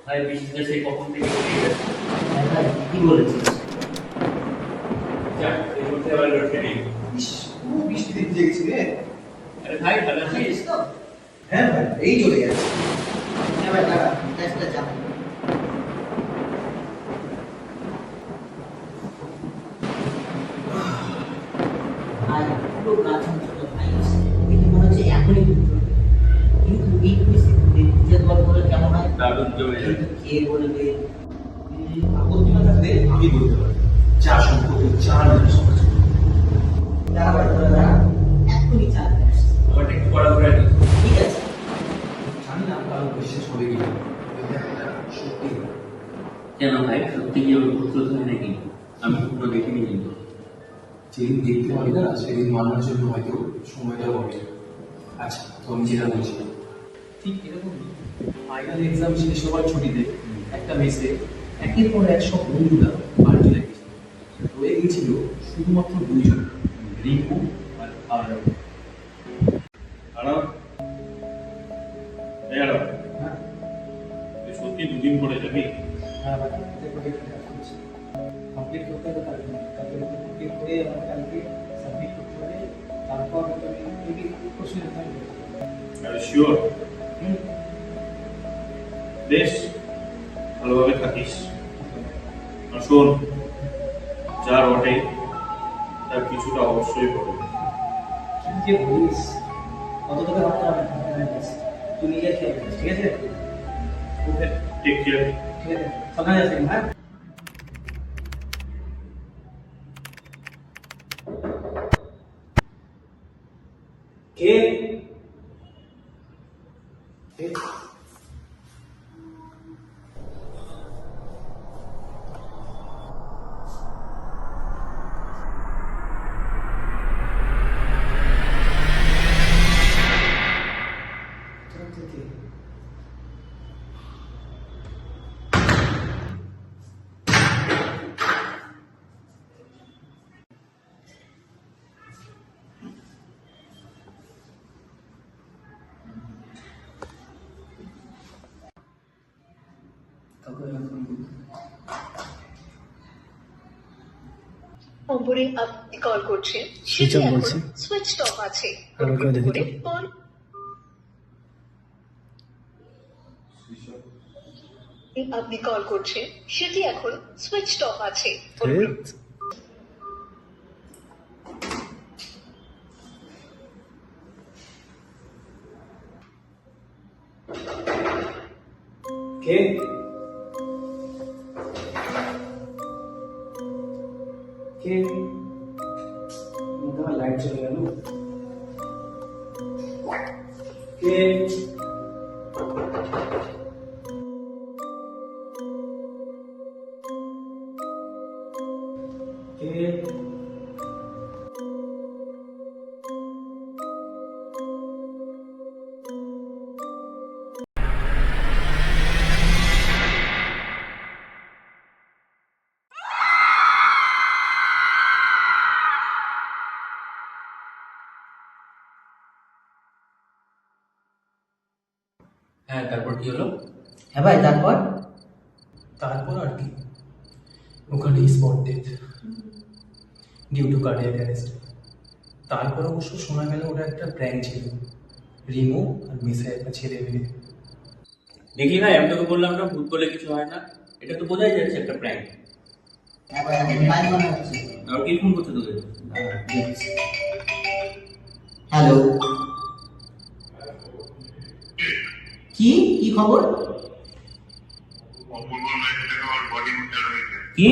ভাই বৃষ্টিটা সেই কখন থেকে পড়ে গেছে। হ্যাঁ ভাই, কি বলেছিস? যাক, এই করতে আবার লোডশেডিং। খুব বৃষ্টিতে ভিজে গেছি রে। আরে ভাই ভালো আছিস? হ্যাঁ ভাই, এই চলে গেছে। হ্যাঁ ভাই, দাঁড়া, গ্যাসটা যা। ভাই, পুরো গা ছমছম ভাই। দেখে মনে হচ্ছে এখনই ঘুরতে হবে। কিন্তু এই পরিস্থিতিতে নিজের দল বলে কেমন হয়? দারুণ জমে যাবে। কিন্তু কে বলবে? আপত্তি না থাকলে আমি বলতে পারি। চা সম্পর্কে চা নিয়ে সমাজ। দাঁড়া ভাই, দাঁড়া, এখনই চা নিয়ে আসছি। আমারটা একটু কড়া করে দিস। ঠিক আছে। জানি না কারো বিশ্বাস হবে কিনা। এটা একটা সত্যি। কেন ভাই, সত্যি কি ওর পুত্র তুমি নাকি? আমি পুরো দেখিনি কিন্তু। যেদিন দেখতে পারি না সেদিন মানার জন্য হয়তো সময়টা হবে। আচ্ছা, তো আমি যেটা বলছিলাম ঠিক এরকমই ফাইনাল এক্সাম শেষ হওয়ার ছুটিতে একটা মেসে একের পর এক সব বন্ধুরা বাড়ি চলে গেছে। রয়ে গেছিল শুধুমাত্র দুইজন, রিঙ্কু আর আরব। আরব, এই আরব, হ্যাঁ তুই সত্যি দুদিন পরে যাবি? হ্যাঁ ভাই, এটা প্রজেক্টটা কাজ করছি। কমপ্লিট করতে হবে কালকে। কালকে কমপ্লিট করে আমার কালকে সাবমিট করতে হবে। তারপর হয়তো আমি মেবি কোশ্চেন থাকবে। আর শিওর? বেশ, ভালোভাবে থাকিস। আর শোন, যার বটে তার কিছুটা অবশ্যই হবে। কি যে বলিস, অত তোকে ভাবতে হবে না। তুই নিজে খেয়াল করিস, ঠিক আছে? ওকে, টেক কেয়ার। ঠিক আছে, সাবধানে যাস কিন্তু, হ্যাঁ? কে? কে? কে? নম্বরে আপনি কল করছেন সুইচ সেটি অফ এখন বলছে। সুইচ অফ আছে। আরো কেউ দেখে তো? করে কল আপনি কল করছেন সেটি এখন সুইচ অফ আছে। ধ্যাৎ। কে? কে? তোমার লাইট চলে গেল। কে? কে? হ্যাঁ, তারপর কি হলো? হ্যাঁ ভাই, তারপর? তারপর আর কি, ওখানে spot death due to cardiac arrest. তারপর অবশ্য শোনা গেল ওটা একটা প্র্যাঙ্ক ছিল, রিমো আর মিসে একটা ছেলে মেয়ে। দেখি ভাই, আমি তোকে বললাম না ভূত বলে কিছু হয় না। এটা তো বোঝাই যাচ্ছে একটা প্র্যাঙ্ক। হ্যাঁ ভাই, আমার তাই মনে হচ্ছে। আর কি ফোন করছে তোকে? হ্যালো, কি কি খবর? কি?